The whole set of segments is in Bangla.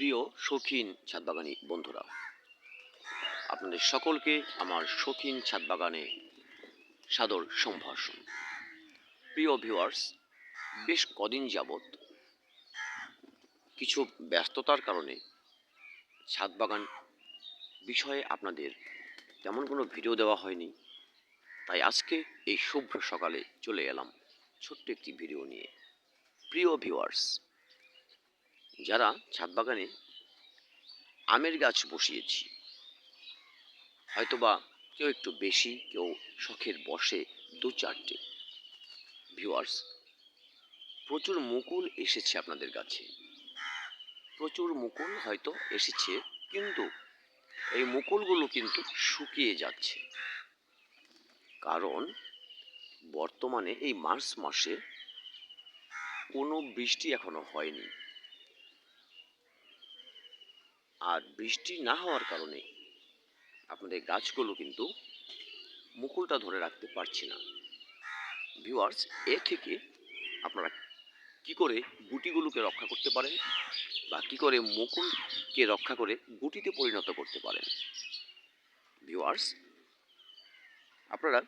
প্রিয় শৌখিন ছাদবাগানি বন্ধুরা, আপনাদের সকলকে আমার শৌখিন ছাদবাগানে সাদর সম্ভাষণ। প্রিয় ভিউয়ার্স, বেশ কদিন যাবৎ কিছু ব্যস্ততার কারণে ছাদবাগান বিষয়ে আপনাদের তেমন কোনো ভিডিও দেওয়া হয়নি, তাই আজকে এই শুভ্র সকালে চলে এলাম ছোট্ট একটি ভিডিও নিয়ে। প্রিয় ভিউয়ার্স, যারা ছাদবাগানে আমের গাছ বসিয়েছি, হয়তোবা কেউ একটু বেশি, কেউ শখের বসে দু চারটে। ভিউয়ার্স, প্রচুর মুকুল এসেছে আপনাদের কাছে, প্রচুর মুকুল হয়তো এসেছে, কিন্তু এই মুকুলগুলো কিন্তু শুকিয়ে যাচ্ছে। কারণ বর্তমানে এই মার্চ মাসে কোনো বৃষ্টি এখনো হয়নি, আর বৃষ্টি না হওয়ার কারণে আপনাদের গাছগুলো কিন্তু মুকুলটা ধরে রাখতে পারছে না। ভিউয়ার্স, এ থেকে আপনারা কি করে গুটিগুলোকে রক্ষা করতে পারেন বা কি করে মুকুলকে রক্ষা করে গুটিতে পরিণত করতে পারেন? ভিউয়ার্স, আপনারা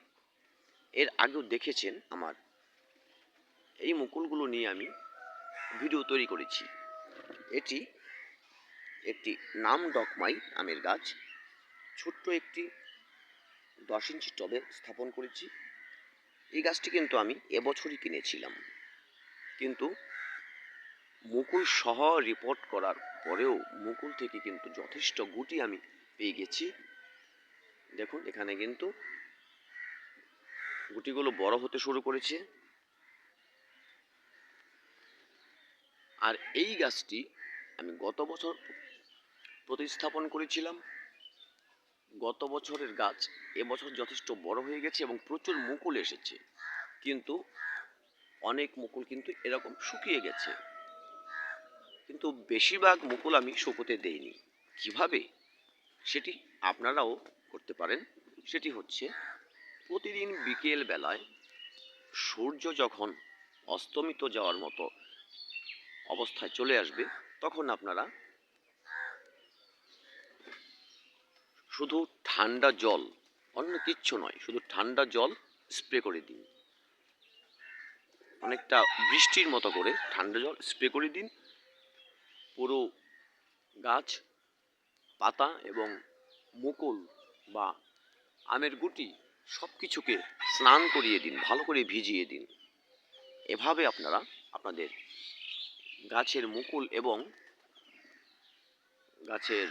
এর আগেও দেখেছেন আমার এই মুকুলগুলো নিয়ে আমি ভিডিও তৈরি করেছি। এটি একটি নাম ডকমাই আমের গাছ, ছোট্ট একটি 10 ইঞ্চি টবে স্থাপন করেছি। এই গাছটি কিন্তু আমি এবছরই কিনেছিলাম, কিন্তু মুকুল সহ রিপোর্ট করার পরেও মুকুল থেকে কিন্তু যথেষ্ট গুটি আমি পেয়ে গেছি। দেখুন, এখানে কিন্তু গুটিগুলো বড় হতে শুরু করেছে। আর এই গাছটি আমি গত বছর প্রতিস্থাপন করেছিলাম। গত বছরের গাছ এবছর যথেষ্ট বড় হয়ে গেছে এবং প্রচুর মুকুল এসেছে, কিন্তু অনেক মুকুল কিন্তু এরকম শুকিয়ে গেছে। কিন্তু বেশিরভাগ মুকুল আমি শুকোতে দেইনি। কিভাবে সেটি আপনারাও করতে পারেন, সেটি হচ্ছে প্রতিদিন বিকেল বেলায় সূর্য যখন অস্তমিত যাওয়ার মতো অবস্থায় চলে আসবে, তখন আপনারা শুধু ঠান্ডা জল, অন্য কিচ্ছু নয়, শুধু ঠান্ডা জল স্প্রে করে দিন। অনেকটা বৃষ্টির মতো করে ঠান্ডা জল স্প্রে করে দিন। পুরো গাছ, পাতা এবং মুকুল বা আমের গুটি সব কিছুকে স্নান করিয়ে দিন, ভালো করে ভিজিয়ে দিন। এভাবে আপনারা আপনাদের গাছের মুকুল এবং গাছের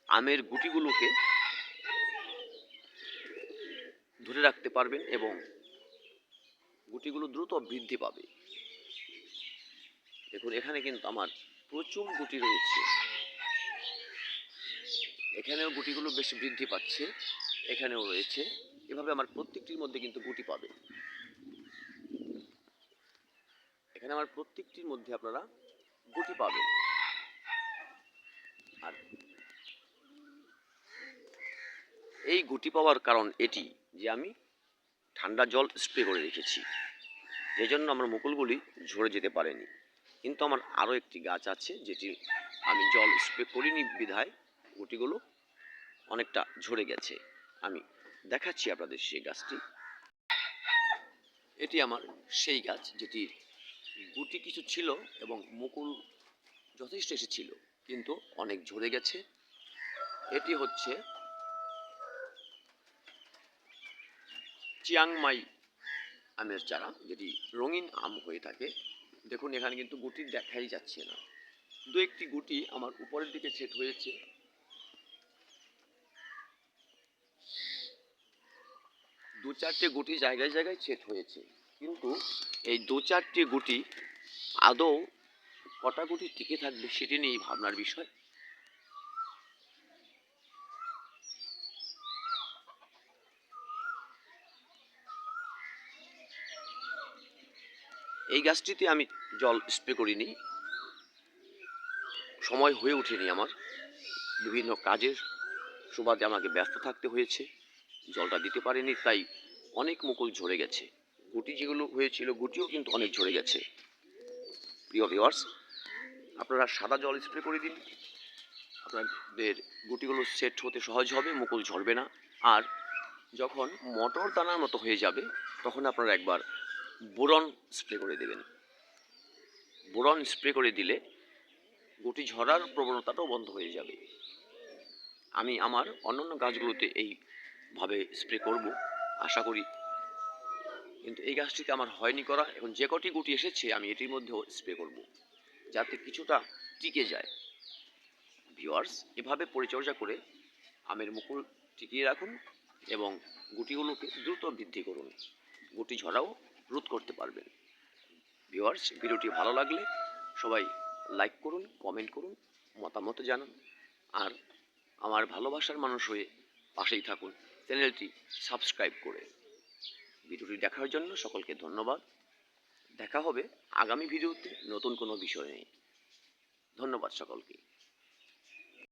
আমের গুটিগুলোকে ধরে রাখতে পারবেন এবং গুটিগুলো দ্রুত বৃদ্ধি পাবে। দেখুন, এখানে কিন্তু আমার প্রচুর গুটি রয়েছে, এখানেও গুটিগুলো বেশ বৃদ্ধি পাচ্ছে, এখানেও রয়েছে। এভাবে আমার প্রত্যেকটির মধ্যে কিন্তু গুটি পাবে। এখানে আমার প্রত্যেকটির মধ্যে আপনারা গুটি পাবেন। আর এই গুটি পাওয়ার কারণ এটি যে আমি ঠান্ডা জল স্প্রে করে রেখেছি, যে জন্য আমার মুকুলগুলি ঝরে যেতে পারেনি। কিন্তু আমার আরও একটি গাছ আছে, যেটি আমি জল স্প্রে করিনি বিধায় গুটিগুলো অনেকটা ঝরে গেছে। আমি দেখাচ্ছি আপনাদের সেই গাছটি। এটি আমার সেই গাছ যেটির গুটি কিছু ছিল এবং মুকুল যথেষ্ট এসেছিল, কিন্তু অনেক ঝরে গেছে। এটি হচ্ছে চিয়াংমাই আমের চারা, যেটি রঙিন আম হয়ে থাকে। দেখুন, এখানে কিন্তু গুটি দেখাই যাচ্ছে না। দু একটি গুটি আমার উপরের দিকে ছেদ হয়েছে। দু চারটে গুটি জায়গায় জায়গায় ছেদ হয়েছে, কিন্তু এই দু চারটে গুটি আদৌ কটা গুটি টিকে থাকবে সেটি নিয়েই ভাবনার বিষয়। এই গাছটিতে আমি জল স্প্রে করিনি, সময় হয়ে ওঠেনি আমার, বিভিন্ন কাজের সুবাদে আমাকে ব্যস্ত থাকতে হয়েছে, জলটা দিতে পারিনি, তাই অনেক মুকুল ঝরে গেছে। গুটি যেগুলো হয়েছিল, গুটিও কিন্তু অনেক ঝরে গেছে। প্রিয় ভিউয়ার্স, আপনারা সাদা জল স্প্রে করে দিন, আপনাদের গুটিগুলো সেট হতে সহজ হবে, মুকুল ঝরবে না। আর যখন মটর দানার মতো হয়ে যাবে তখন আপনারা একবার বোরন স্প্রে করে দেবেন। বোরন স্প্রে করে দিলে গুটি ঝরার প্রবণতাটাও বন্ধ হয়ে যাবে। আমি আমার অন্যান্য গাছগুলোতে এইভাবে স্প্রে করব আশা করি, কিন্তু এই গাছটিতে আমার হয়নি করা। এখন যে কটি গুটি এসেছে আমি এটির মধ্যেও স্প্রে করব যাতে কিছুটা টিকে যায়। ভিউয়ার্স, এভাবে পরিচর্যা করে আমের মুকুল টিকিয়ে রাখুন এবং গুটিগুলোকে দ্রুত বৃদ্ধি করুন, গুটি ঝরাও রোধ করতে পারবেন। ভিউয়ার্স, ভিডিওটি ভালো লাগলে সবাই লাইক করুন, কমেন্ট করুন, মতামত জানান। আর আমার ভালোবাসার মানুষ হয়ে পাশেই থাকুন চ্যানেলটি সাবস্ক্রাইব করে। ভিডিওটি দেখার জন্য সকলকে ধন্যবাদ। দেখা হবে আগামী ভিডিওতে নতুন কোনো বিষয় নিয়ে। ধন্যবাদ সকলকে।